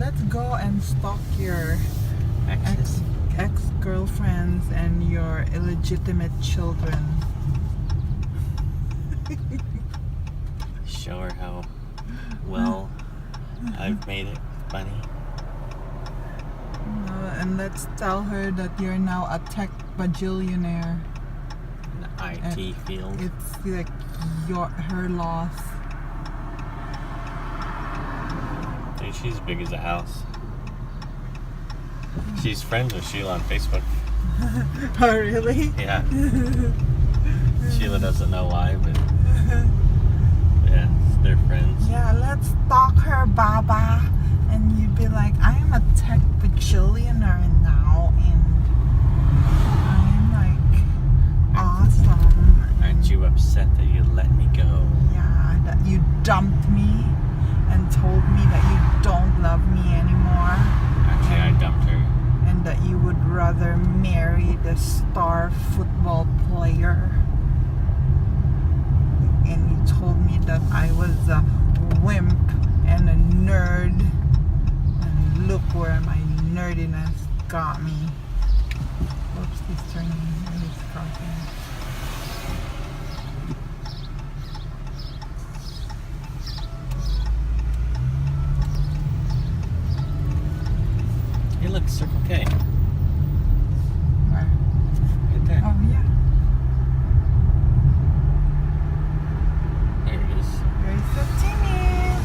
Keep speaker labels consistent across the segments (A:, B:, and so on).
A: let's go and stalk your ex-girlfriends and your illegitimate children.
B: Show her how well I've made it, Bunny.
A: And let's tell her that you're now a tech bajillionaire.
B: In the IT field.
A: It's like her loss.
B: Dude, she's big as a house. She's friends with Sheila on Facebook.
A: Oh, really?
B: Yeah. Sheila doesn't know why, but yeah, they're friends.
A: Yeah, let's stalk her, Baba. And you'd be like, I am a tech bajillionaire now, and I'm like awesome.
B: Aren't you upset that you let me go?
A: Yeah, that you dumped me and told me that you don't love me anymore.
B: Actually, I dumped her.
A: And that you would rather marry the star football player. And you told me that I was a wimp and a nerd. And look where my nerdiness got me. Oops, he's turning. He's crossing.
B: Hey, look, Circle K.
A: Where?
B: Right there.
A: Oh, yeah.
B: There it is.
A: You're so timid.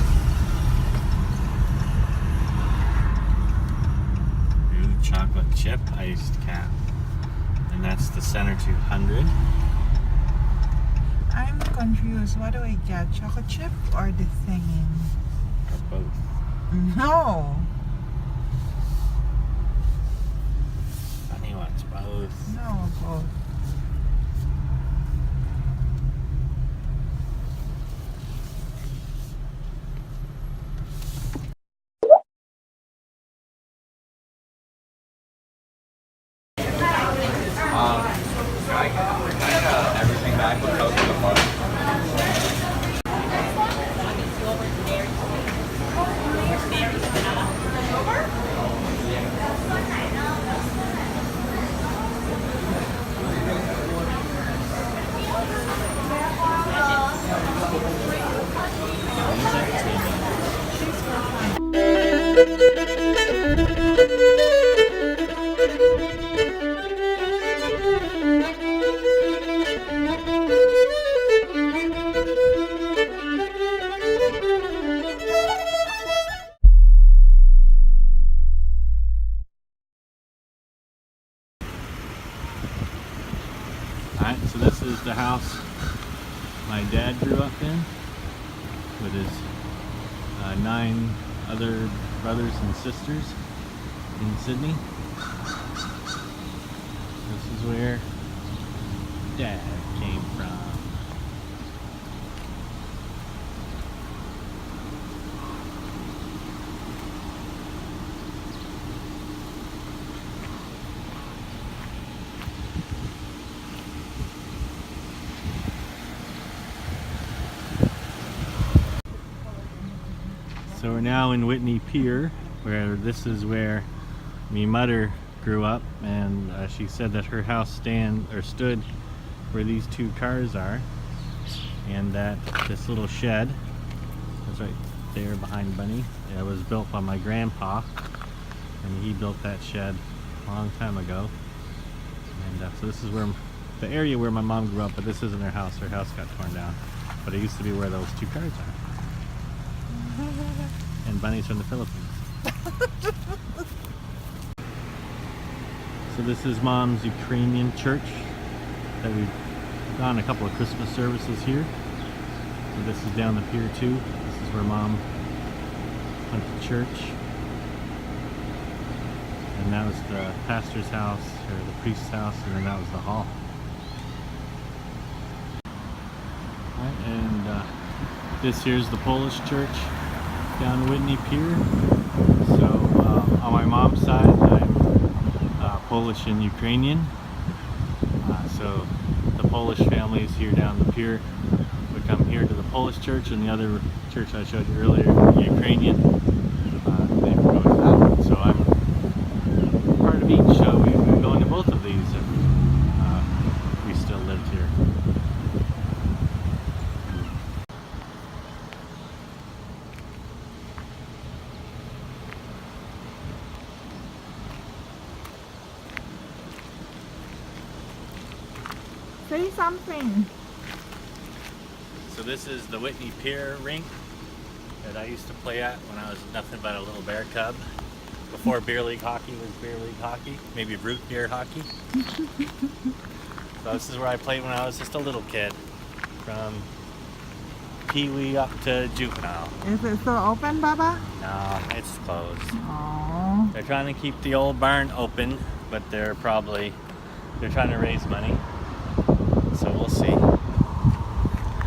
B: New chocolate chip iced cap. And that's the Center 200.
A: I'm confused. What do I get? Chocolate chip or the singing?
B: Or both.
A: No.
B: Bunny wants both.
A: No, both.
C: Everything back with Toque in the front.
B: Alright, so this is the house my dad grew up in with his 9 other brothers and sisters in Sydney. This is where Dad came from. So we're now in Whitney Pier, where this is where me mother grew up, and she said that her house stood where these 2 cars are, and that this little shed that's right there behind Bunny, it was built by my grandpa, and he built that shed a long time ago. And so this is where the area where my mom grew up, but this isn't her house. Her house got torn down, but it used to be where those 2 cars are. And Bunny's from the Philippines. So this is Mom's Ukrainian church that we've done a couple of Christmas services here. So this is down the pier too. This is where Mom went to church. And that was the pastor's house, or the priest's house, and then that was the hall. Right, and this here's the Polish church down Whitney Pier. So on my mom's side, I'm Polish and Ukrainian. So the Polish family is here down the pier. We come here to the Polish church, and the other church I showed you earlier, the Ukrainian, they go to
A: Say something.
B: So this is the Whitney Pier rink that I used to play at when I was nothing but a little bear cub. Before beer league hockey was beer league hockey, maybe root beer hockey. So this is where I played when I was just a little kid, from pee-wee up to juvenile.
A: Is it still open, Baba?
B: No, it's closed.
A: Oh.
B: They're trying to keep the old barn open, but they're trying to raise money. So we'll see.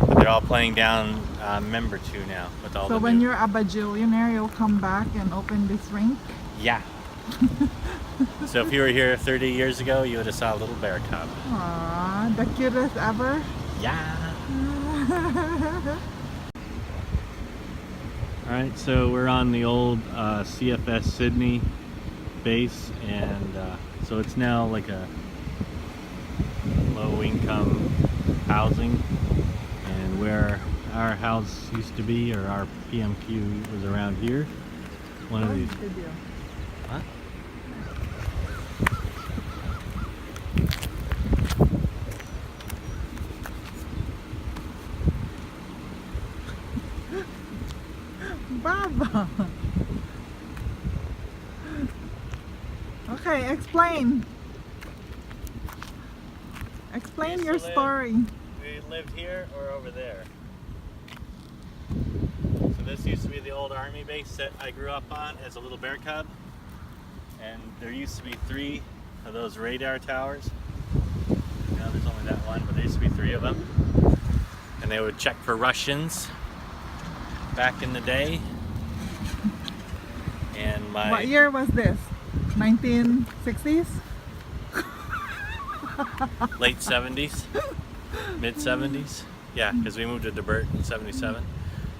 B: But they're all playing down member 2 now with all
A: So
B: the
A: when
B: new...
A: you're a bajillionaire, you'll come back and open this rink?
B: Yeah. So if you were here 30 years ago, you would have saw a little bear cub.
A: Aww, the cutest ever.
B: Yeah. Alright, so we're on the old CFS Sydney base, and so it's now like a low income housing, and where our house used to be, or our PMQ, was around here. One of these. What?
A: Baba. Okay, explain. Explain
B: We
A: your
B: used to
A: story.
B: We lived here or over there. So this used to be the old army base that I grew up on as a little bear cub. And there used to be 3 of those radar towers. Now there's only that one, but there used to be 3 of them. And they would check for Russians back in the day. And
A: What year was this? 1960s?
B: late 70s, mid 70s. Yeah, because we moved to Breton in 77.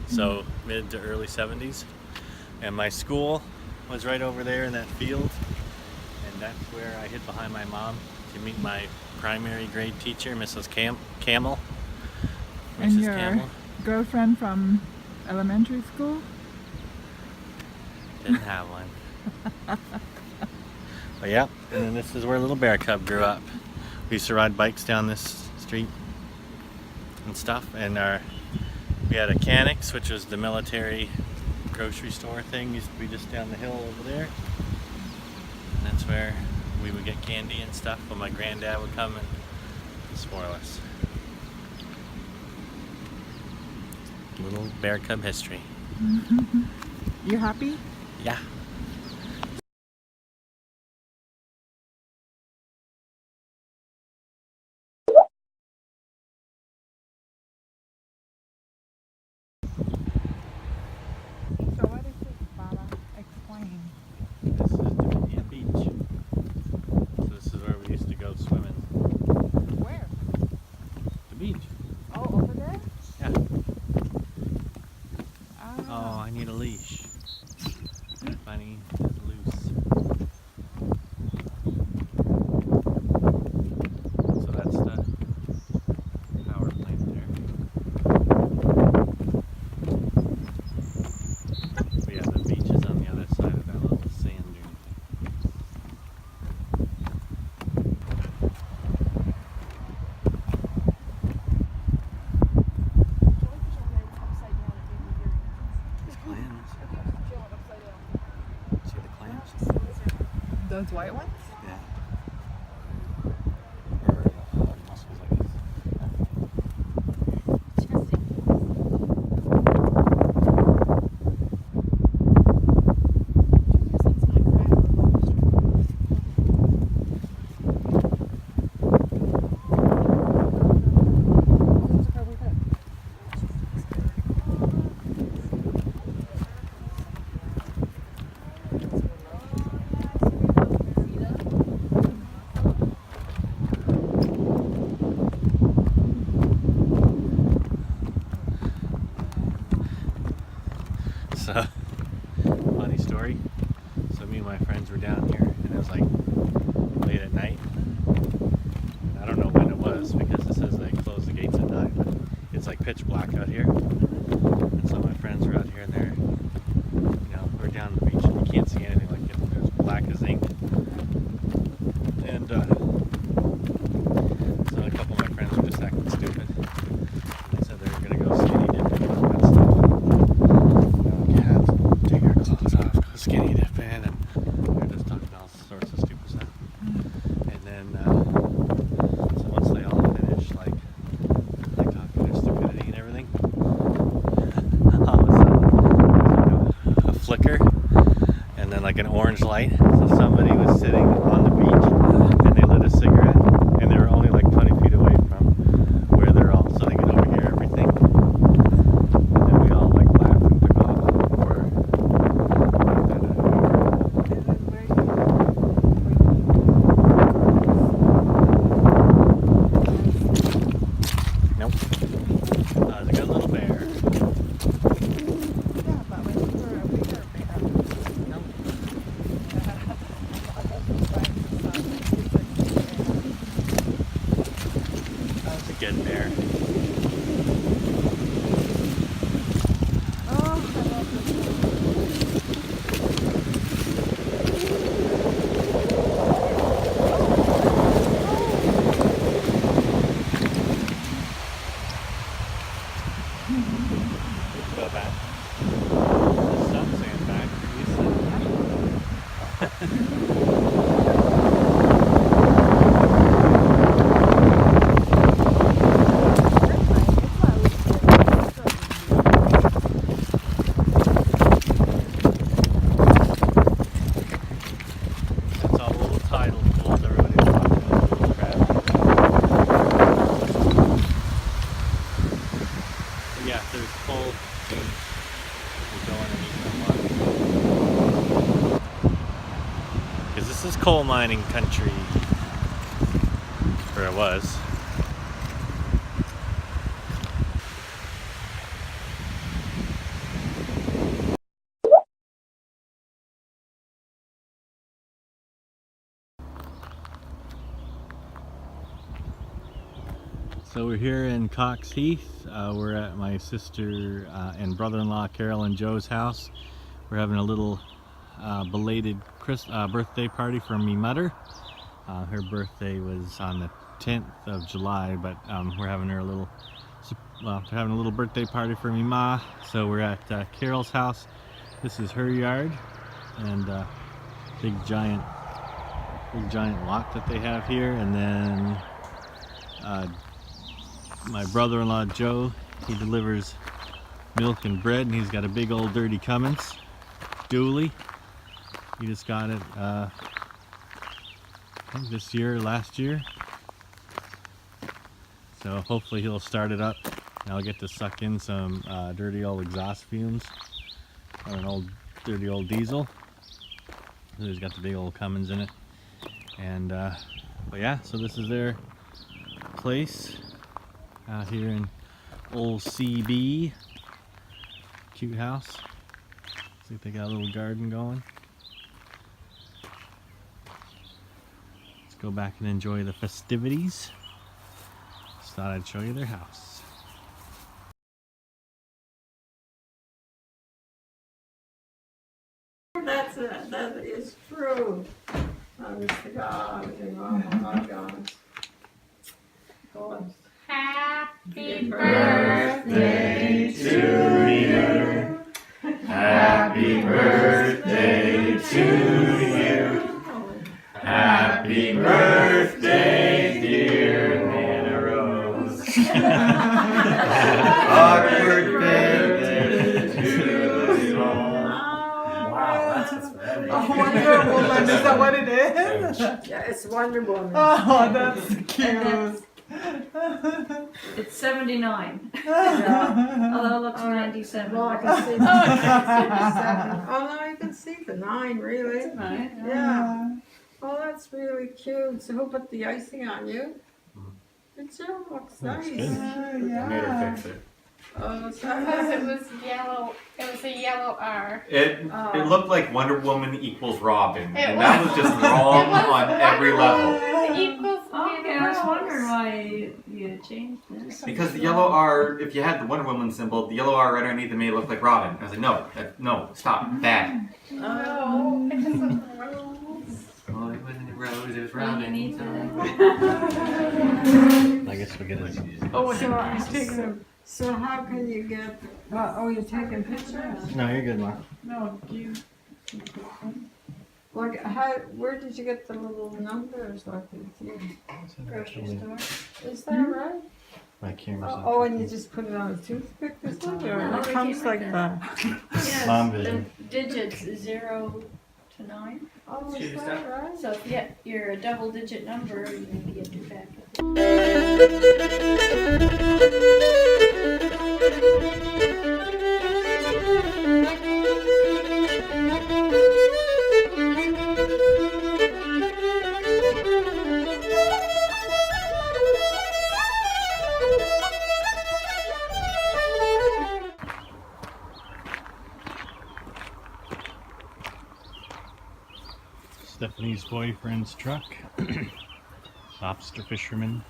B: So mid to early 70s. And my school was right over there in that field. And that's where I hid behind my mom to meet my primary grade teacher, Mrs. Camel.
A: And
B: Mrs.
A: your
B: Camel.
A: girlfriend from elementary school?
B: Didn't have one. But yeah, and then this is where little bear cub grew up. We used to ride bikes down this street and stuff, and we had a Canix, which was the military grocery store thing, used to be just down the hill over there. And that's where we would get candy and stuff when my granddad would come and spoil us. Little bear cub history.
A: You happy?
B: Yeah.
A: So what is this, Baba? Explain.
B: This is Dominion Beach. So this is where we used to go swimming.
A: Where?
B: The beach.
A: Oh, over there?
B: Yeah.
A: Ah.
B: Oh, I need a leash. Bunny is loose. So that's the power plant there. But yeah, the beach is on the other side of that little sand dune. These clams. See the clams?
A: Those white ones?
B: Yeah. Mussels, I guess. So, funny story. So me and my friends were down here, and it was like late at night. I don't know when it was because it says they close the gates at 9, but it's like pitch black out here. And so my friends were out here, and they're, we're down the beach, and you can't see anything, like it's black as ink. And so a couple of my friends like an orange light. So somebody was sitting on the beach and they lit a cigarette, and they were only like 20 feet away from where they're all, so they could overhear everything. And we all like laughed and took off for nope. It's a good little bear. Good bear. Go back. The sun's saying back. Yeah, there's coal. We'll go underneath them. Because this is coal mining country. Or it was. So we're here in Cox Heath. We're at my sister and brother-in-law Carol and Joe's house. We're having a little belated birthday party for me mother. Her birthday was on the 10th of July, but we're having her a little, having a little birthday party for me ma. So we're at Carol's house. This is her yard, and big giant lot that they have here, and then my brother-in-law Joe, he delivers milk and bread, and he's got a big old dirty Cummins Goalie. He just got it I think this year or last year, so hopefully he'll start it up and I'll get to suck in some dirty old exhaust fumes or an old dirty old diesel. He's got the big old Cummins in it, and but yeah, so this is their place out here in old CB. Cute house. Looks like they got a little garden going. Let's go back and enjoy the festivities. Just thought I'd show you their house.
D: That is true. Honest to God. Oh my God. God.
E: Happy birthday to you.
B: Happy birthday to you. Happy birthday, dear Nana Rose. Happy birthday to you.
D: Wow, that's
A: Wonder Woman, is that what it is?
D: yeah, it's Wonder Woman.
A: Oh, that's cute.
E: It's 79.
D: Yeah.
E: Although it looks 97.
D: Well, I can see the 7. Oh no, you can see the 9 really.
E: Right.
D: Yeah. Oh, that's really cute. So who put the icing on you? It sure looks nice.
B: good.
A: Yeah.
C: Made her fix it.
D: Oh,
F: Because
D: so
F: it was yellow. It was a yellow R.
C: It looked like Wonder Woman equals Robin,
F: It
C: and
F: was-
C: that was just wrong
F: It was
C: on every level.
F: It equals
E: Okay, I was wondering why you changed this.
C: Because the yellow R, if you had the Wonder Woman symbol, the yellow R right underneath it made it look like Robin. I was like, no, no, stop, bad.
F: No, it just was rose.
C: Oh, it wasn't a rose, it was
E: Well, you need
C: Robin.
B: I guess we'll get it.
A: Oh,
D: so I'm taking them. So how can you get? Oh, you're taking pictures.
B: No, you're good, Mark.
A: no, you.
D: Like, how? Where did you get the little numbers? Like,
E: Grocery store.
D: is that right?
B: My camera's not.
D: Oh, and you just put it on a toothpick or something? Or
E: No,
D: it
E: they
D: comes
E: came
D: like
E: right
D: that.
E: Yes,
B: Mom
E: the
B: vision.
E: digits 0 to to 9.
D: Oh,
C: Should
D: is
C: we
D: that
C: stop?
D: right?
E: So if you're a double-digit number, you maybe get your packet.
B: Stephanie's boyfriend's truck. Lobster fisherman.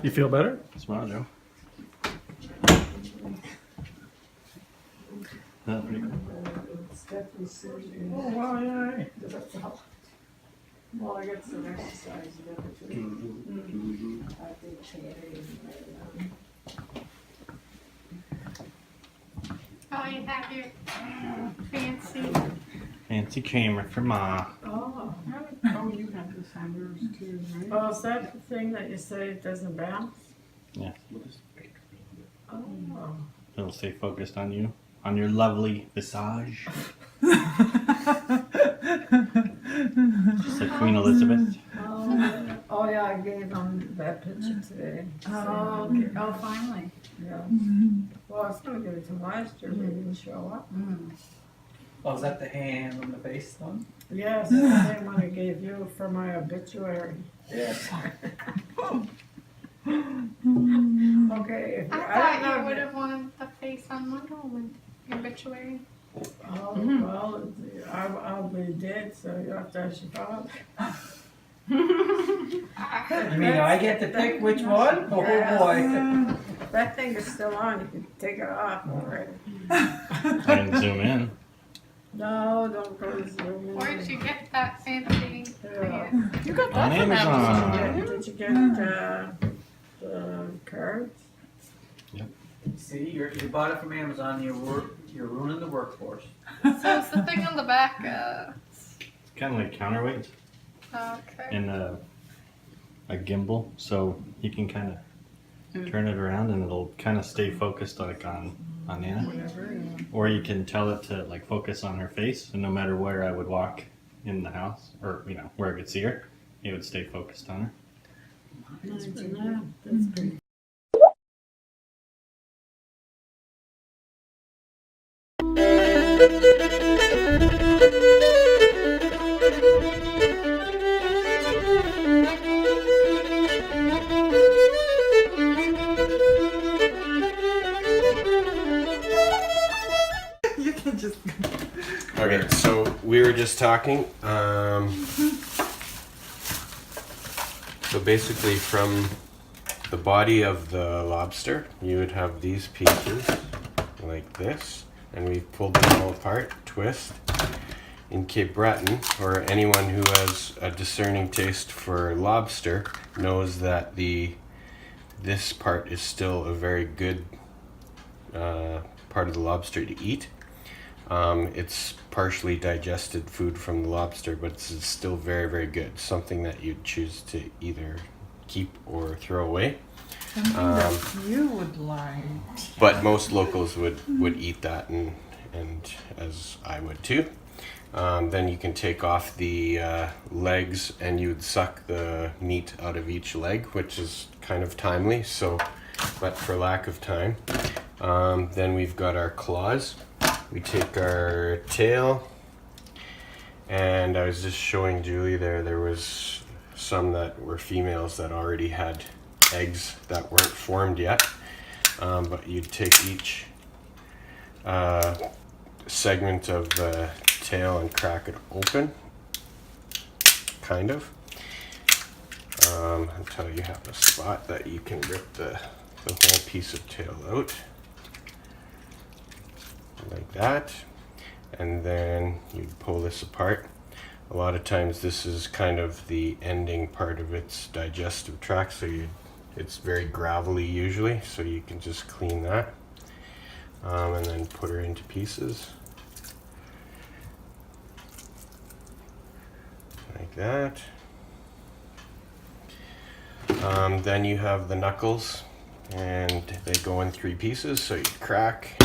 G: You feel better?
B: Smile, Joe. That's pretty cool.
D: Oh, wow, yeah. Well, I got some exercise to do. I think
F: Oh, you have your fancy.
B: Fancy camera for Ma.
D: Oh,
A: Oh, you have this on yours too, right?
D: oh, is that the thing that you say it doesn't bounce?
B: Yeah.
D: Oh.
B: It'll stay focused on you. On your lovely visage. Just like Queen Elizabeth.
D: Oh, yeah, I gave him that picture today.
E: Oh, okay. Oh, finally.
D: Yeah. Well, I was gonna give it to him last year, but he didn't show up.
G: Oh, is that the hand on the face one?
D: Yes, the same one I gave you for my obituary.
G: Yes.
D: Okay, if
F: I
D: don't
F: thought
D: know
F: you
D: if
F: would have wanted the face on Wonder Woman obituary.
D: Oh, well, I'll be dead, so you have to ask your father.
G: You mean I get to pick which one? Oh boy.
D: That thing is still on, you can take it off already.
B: I can zoom in.
D: No, don't go to Zoom. in.
F: Where'd you get that fancy?
D: Yeah.
F: You got
B: On Amazon.
D: Did you get the cards?
G: See, you bought it from Amazon. You're ruining the workforce.
F: So it's the thing on the back.
B: Kind of like counterweight
F: Okay.
B: and a gimbal, so you can kind of turn it around and it'll kind of stay focused like on Nana.
A: Whatever, yeah.
B: Or you can tell it to like focus on her face, and no matter where I would walk in the house, or where I could see her, it would stay focused on her.
D: That's pretty.
A: You can just.
H: Okay, so we were just talking. So basically, from the body of the lobster, you would have these pieces like this, and we've pulled them all apart, twist. In Cape Breton, or anyone who has a discerning taste for lobster knows that this part is still a very good part of the lobster to eat. It's partially digested food from the lobster, but it's still very, very good. Something that you'd choose to either keep or throw away.
A: Something that you would like.
H: But most locals would eat that, and as I would too. Then you can take off the legs and you'd suck the meat out of each leg, which is kind of timely, but for lack of time. Then we've got our claws. We take our tail, and I was just showing Julie there was some that were females that already had eggs that weren't formed yet. But you'd take each segment of the tail and crack it open, kind of, until you have a spot that you can rip the whole piece of tail out, like that. And then you pull this apart. a lot of times this is kind of the ending part of its digestive tract, so it's very gravelly usually, so you can just clean that and then put her into pieces like that. Then you have the knuckles, and they go in 3 pieces, so you crack.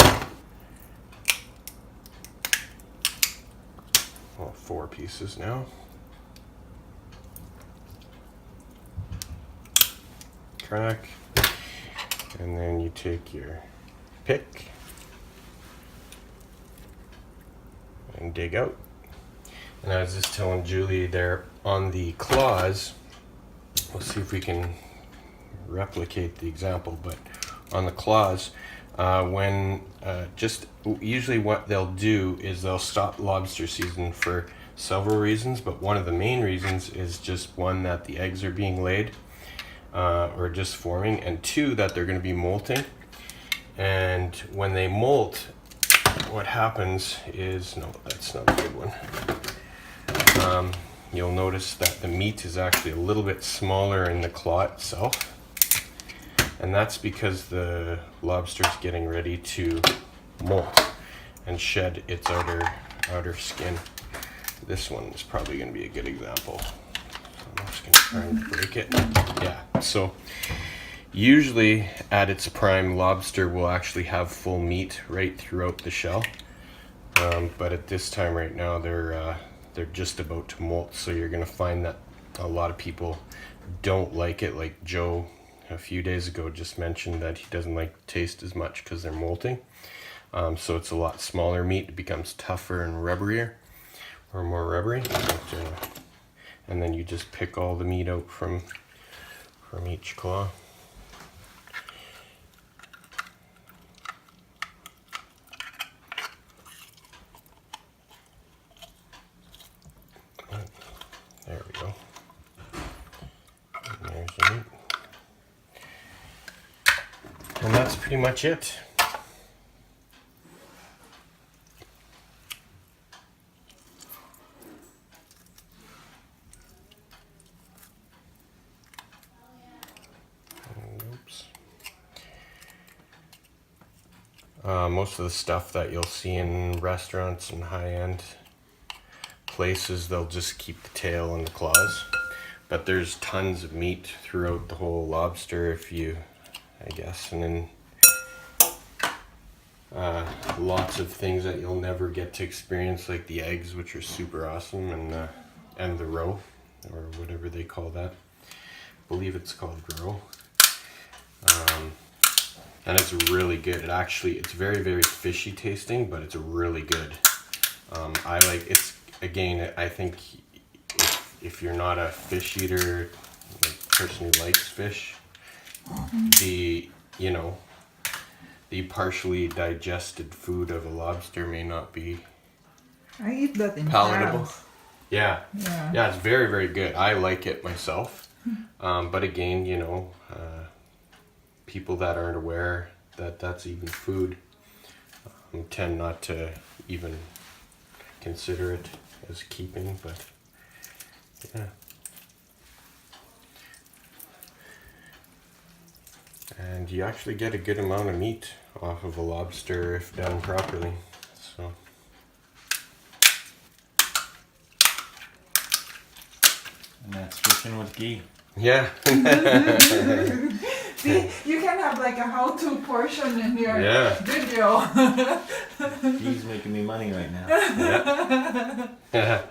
H: Well, 4 pieces now. Crack. And then you take your pick and dig out. And I was just telling Julie there on the claws, we'll see if we can replicate the example, but on the claws, usually what they'll do is they'll stop lobster season for several reasons, but one of the main reasons is just one, that the eggs are being laid or just forming, and 2, that they're going to be molting. And when they molt, what happens is, no, that's not a good one. You'll notice that the meat is actually a little bit smaller in the claw itself. And that's because the lobster's getting ready to molt and shed its outer skin. This one is probably going to be a good example. So I'm just going to try and break it. Yeah, so usually at its prime, lobster will actually have full meat right throughout the shell. But at this time right now, they're just about to molt. So you're going to find that a lot of people don't like it. Like Joe a few days ago just mentioned that he doesn't like the taste as much because they're molting. So it's a lot smaller meat. It becomes tougher and rubberier, or more rubbery. And then you just pick all the meat out from each claw. There we go. And there's the meat. And that's pretty much it. Oops. Most of the stuff that you'll see in restaurants and high-end places, they'll just keep the tail and the claws. But there's tons of meat throughout the whole lobster, I guess, and then lots of things that you'll never get to experience, like the eggs, which are super awesome, and the roe, or whatever they call that. I believe it's called roe. And it's really good. It's very, very fishy tasting, but it's really good. I think if you're not a fish eater, like person who likes fish, the partially digested food of a lobster may not be
A: I eat that in
H: palatable.
A: crabs.
H: Yeah, it's very, very good. I like it myself. But again, people that aren't aware that that's even food tend not to even consider it as keeping, but yeah. And you actually get a good amount of meat off of a lobster if done properly. So
B: And that's fishing with ghee.
H: yeah.
A: See, you can have like a how-to portion in your
H: Yeah.
A: video.
B: Ghee's making me money right now.
H: Yeah.